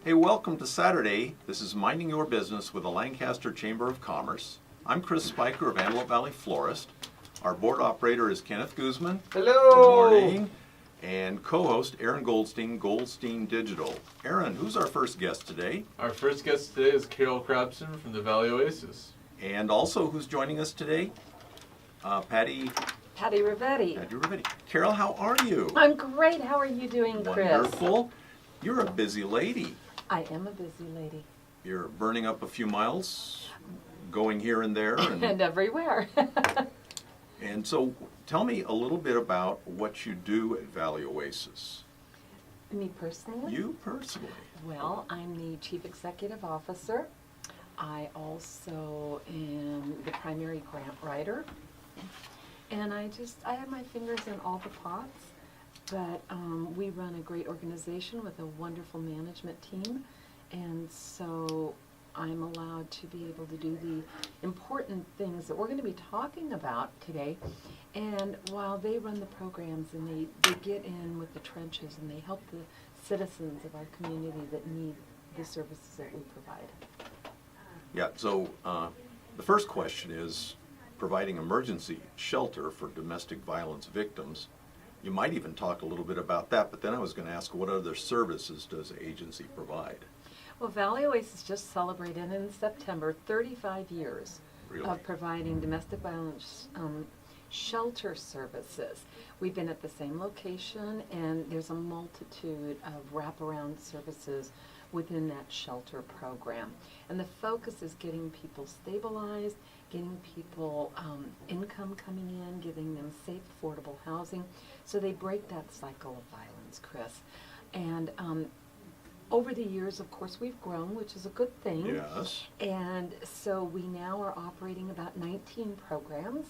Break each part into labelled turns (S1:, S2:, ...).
S1: Hey, welcome to Saturday. This is Minding Your Business with the Lancaster Chamber of Commerce. I'm Chris Spiker of Antelope Valley Florist. Our board operator is Kenneth Guzman.
S2: Hello.
S1: Good morning. And co-host Aaron Goldstein, Goldstein Digital. Aaron, who's our first guest today?
S2: Our first guest today is Carol Crabson from the Valley Oasis.
S1: And also who's joining us today? Patty
S3: Rivetti.
S1: Carol, how are you?
S3: I'm great. How are you doing, Chris?
S1: Wonderful. You're a busy lady.
S3: I am a busy lady.
S1: You're burning up a few miles, going here and there.
S3: And everywhere.
S1: And so tell me a little bit about what you do at Valley Oasis.
S3: Me personally?
S1: You personally.
S3: Well, I'm the Chief Executive Officer. I also am the primary grant writer. And I have my fingers in all the pots. But we run a great organization with a wonderful management team. And so I'm allowed to be able to do the important things that we're going to be talking about today. And while they run the programs and they get in with the trenches and they help the citizens of our community that need the services that we provide.
S1: Yeah, so the first question is providing emergency shelter for domestic violence victims. You might even talk a little bit about that, but then I was going to ask, what other services does the agency provide?
S3: Well, Valley Oasis just celebrated in September 35 years of providing domestic violence shelter services. We've been at the same location, and there's a multitude of wraparound services within that shelter program. And the focus is getting people stabilized, getting people income coming in, giving them safe, affordable housing, so they break that cycle of violence, Chris. And over the years, of course, we've grown, which is a good thing.
S1: Yes.
S3: And so we now are operating about 19 programs,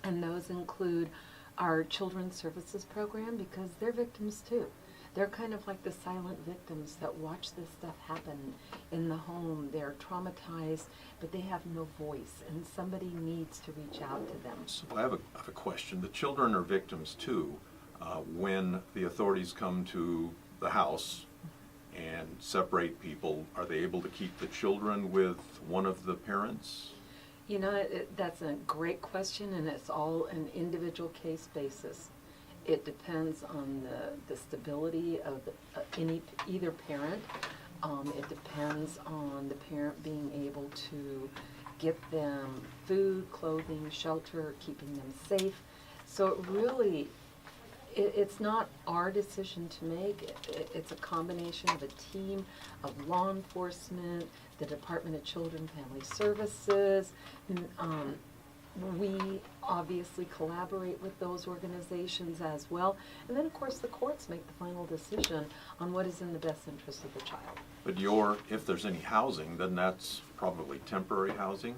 S3: and those include our children's services program, because they're victims too. They're kind of like the silent victims that watch this stuff happen in the home. They're traumatized, but they have no voice, and somebody needs to reach out to them.
S1: So I have a question. The children are victims too. When the authorities come to the house and separate people, are they able to keep the children with one of the parents?
S3: You know, that's a great question, and it's all an individual case basis. It depends on the stability of either parent. It depends on the parent being able to get them food, clothing, shelter, keeping them safe. So it really, it's not our decision to make. It's a combination of a team of law enforcement, the Department of Children and Family Services. We obviously collaborate with those organizations as well. And then, of course, the courts make the final decision on what is in the best interest of the child.
S1: But if there's any housing, then that's probably temporary housing?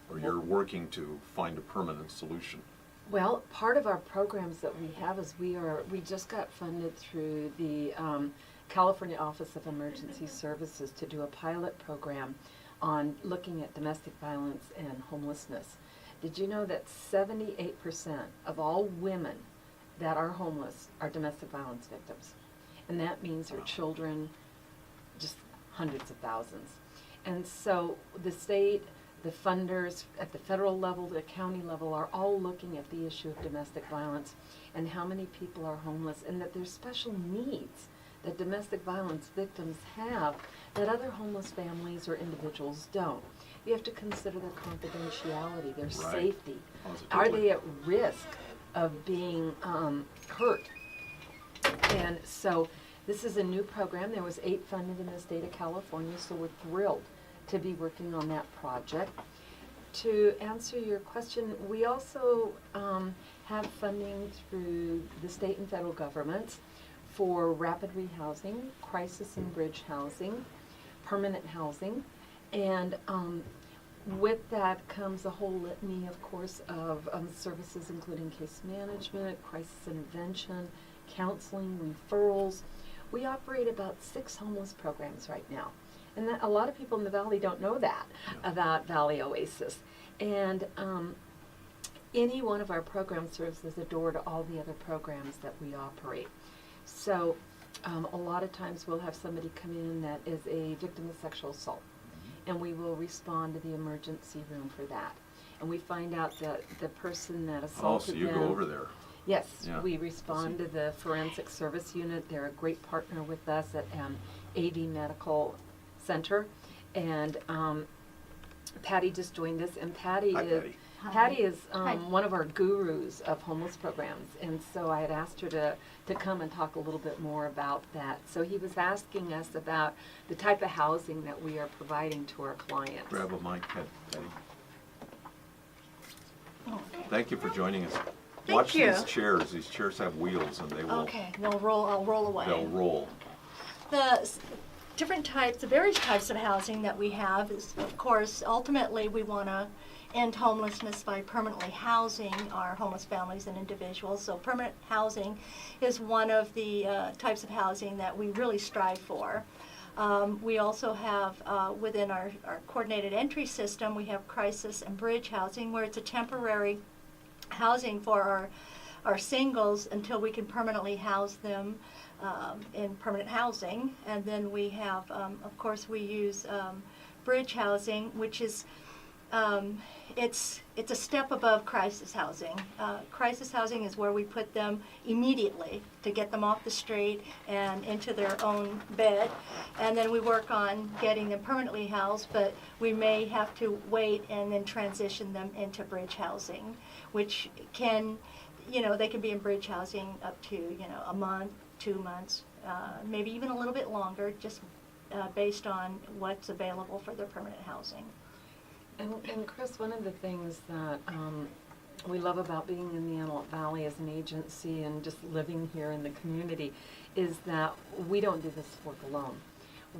S1: Or you're working to find a permanent solution?
S3: Well, part of our programs that we have is we just got funded through the California Office of Emergency Services to do a pilot program on looking at domestic violence and homelessness. Did you know that 78% of all women that are homeless are domestic violence victims? And that means their children, just hundreds of thousands. And so the state, the funders at the federal level, the county level are all looking at the issue of domestic violence and how many people are homeless, and that there's special needs that domestic violence victims have that other homeless families or individuals don't. You have to consider their confidentiality, their safety. Are they at risk of being hurt? And so this is a new program. There was 8 funded in the state of California, so we're thrilled to be working on that project. To answer your question, we also have funding through the state and federal governments for rapid rehousing, crisis and bridge housing, permanent housing, and with that comes a whole litany, of course, of services including case management, crisis intervention, counseling, referrals. We operate about 6 homeless programs right now. And a lot of people in the Valley don't know that about Valley Oasis. And any one of our programs serves as a door to all the other programs that we operate. So a lot of times we'll have somebody come in that is a victim of sexual assault, and we will respond to the emergency room for that. And we find out that the person that
S1: Oh,
S3: assaulted
S1: so you
S3: them.
S1: go over there.
S3: Yes,
S1: Yeah.
S3: we respond to the forensic service unit. They're a great partner with us at AV Medical Center. And Patty just joined us, and Patty
S1: Hi,
S3: is
S1: Patty.
S3: Patty is
S4: Hi.
S3: one of our gurus of homeless programs, and so I had asked her to come and talk a little bit more about that. So he was asking us about the type of housing that we are providing to our clients.
S1: Grab a mic, Patty.
S4: Okay.
S1: Thank you for joining us.
S4: Thank
S1: Watch
S4: you.
S1: these chairs. These chairs have wheels, and they will.
S4: Okay, I'll roll away.
S1: They'll roll.
S4: The different types, the various types of housing that we have is, of course, ultimately we want to end homelessness by permanently housing our homeless families and individuals. So permanent housing is one of the types of housing that we really strive for. We also have, within our coordinated entry system, we have crisis and bridge housing, where it's a temporary housing for our singles until we can permanently house them in permanent housing. And then we have, of course, we use bridge housing, which is it's a step above crisis housing. Crisis housing is where we put them immediately to get them off the street and into their own bed, and then we work on getting them permanently housed, but we may have to wait and then transition them into bridge housing, which can, they can be in bridge housing up to, a month, 2 months, maybe even a little bit longer, just based on what's available for their permanent housing.
S3: And Chris, one of the things that we love about being in the Antelope Valley as an agency and just living here in the community is that we don't do this work alone.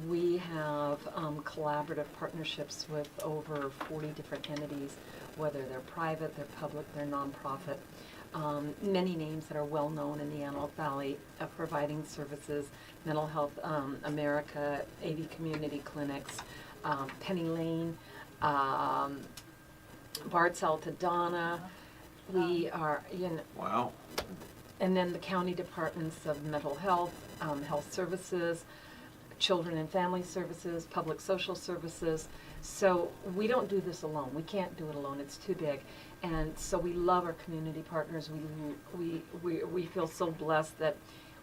S3: We have collaborative partnerships with over 40 different entities, whether they're private, they're public, they're nonprofit. Many names that are well known in the Antelope Valley of providing services, Mental Health America, AV Community Clinics, Penny Lane, Bart's Altadonna. We are,
S1: Wow.
S3: and then the county departments of mental health, health services, children and family services, public social services. So we don't do this alone. We can't do it alone. It's too big. And so we love our community partners. We feel so blessed that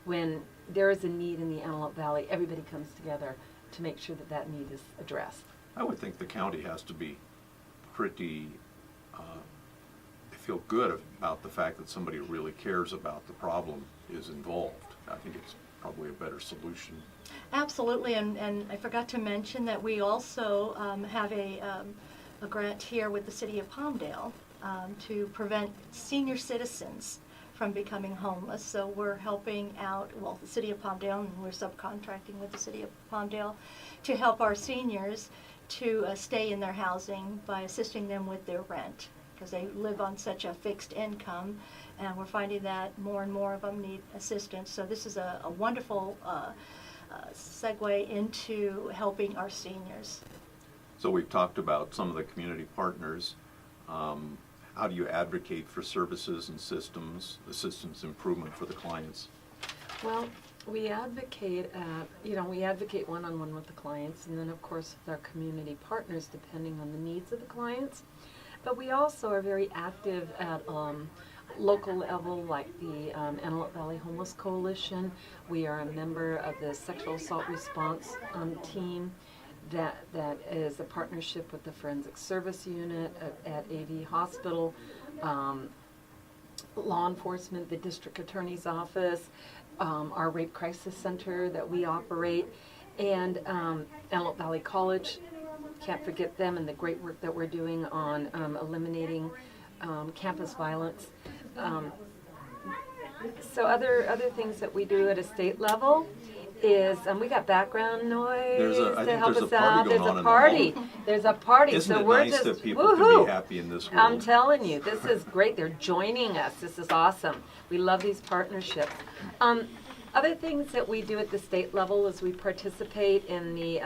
S3: when there is a need in the Antelope Valley, everybody comes together to make sure that that need is addressed.
S1: I would think the county has to be pretty, they feel good about the fact that somebody who really cares about the problem is involved. I think it's probably a better solution.
S4: Absolutely, and I forgot to mention that we also have a grant here with the city of Palmdale to prevent senior citizens from becoming homeless. So we're helping out, the city of Palmdale, and we're subcontracting with the city of Palmdale to help our seniors to stay in their housing by assisting them with their rent, because they live on such a fixed income, and we're finding that more and more of them need assistance. So this is a wonderful segue into helping our seniors.
S1: So we've talked about some of the community partners. How do you advocate for services and systems improvement for the clients?
S3: Well, we advocate, we advocate one-on-one with the clients, and then of course with our community partners depending on the needs of the clients. But we also are very active at local level, like the Antelope Valley Homeless Coalition. We are a member of the Sexual Assault Response team that is a partnership with the Forensic Service Unit at AV Hospital, law enforcement, the District Attorney's Office, our Rape Crisis Center that we operate, and Antelope Valley College. Can't forget them and the great work that we're doing on eliminating campus violence. So other things that we do at a state level is we got background noise
S1: I
S3: to
S1: think
S3: help
S1: there's a
S3: us
S1: party
S3: out.
S1: going
S3: There's
S1: on
S3: a
S1: in the
S3: party.
S1: hall.
S3: There's a party.
S1: Isn't
S3: So
S1: it
S3: we're
S1: nice
S3: just
S1: that people
S3: woohoo.
S1: can be happy in this world?
S3: I'm telling you, this is great. They're joining us. This is awesome. We love these partnerships. Other things that we do at the state level is we participate in the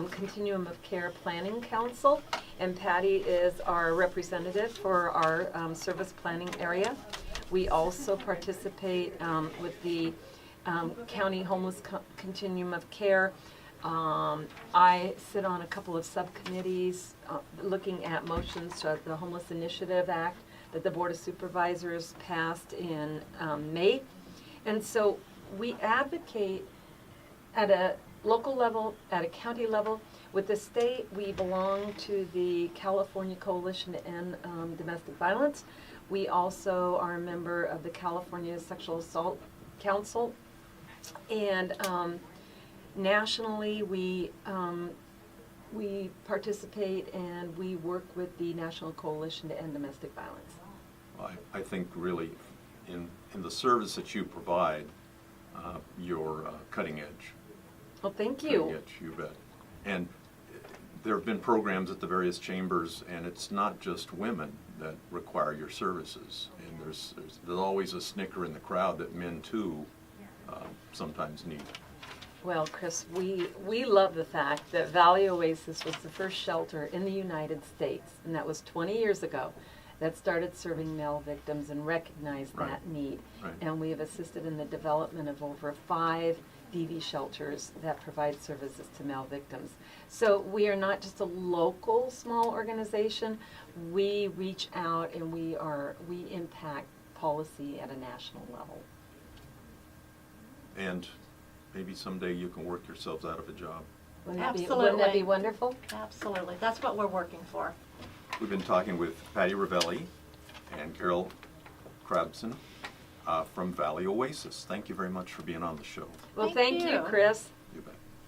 S3: Continuum of Care Planning Council, and Patty is our representative for our service planning area. We also participate with the County Homeless Continuum of Care. I sit on a couple of subcommittees looking at motions to the Homeless Initiative Act that the Board of Supervisors passed in May. And so we advocate at a local level, at a county level. With the state, we belong to the California Coalition to End Domestic Violence. We also are a member of the California Sexual Assault Council. And nationally, we participate and we work with the National Coalition to End Domestic Violence.
S1: I think really in the service that you provide, you're cutting edge.
S3: Well, thank
S1: Cutting
S3: you.
S1: edge, you bet. And there have been programs at the various chambers, and it's not just women that require your services. And there's always a snicker in the crowd that men too sometimes need.
S3: Well, Chris, we love the fact that Valley Oasis was the first shelter in the United States, and that was 20 years ago, that started serving male victims and recognized
S1: Right.
S3: that need.
S1: Right.
S3: And we have assisted in the development of over 5 DV shelters that provide services to male victims. So we are not just a local small organization. We reach out and we impact policy at a national level.
S1: And maybe someday you can work yourselves out of a job.
S3: Wouldn't that be
S4: Absolutely.
S3: wonderful?
S4: Absolutely. That's what we're working for.
S1: We've been talking with Patty Ravelli and Carol Crabson from Valley Oasis. Thank you very much for being on the show.
S3: Well,
S4: Thank
S3: thank you,
S4: you.
S3: Chris.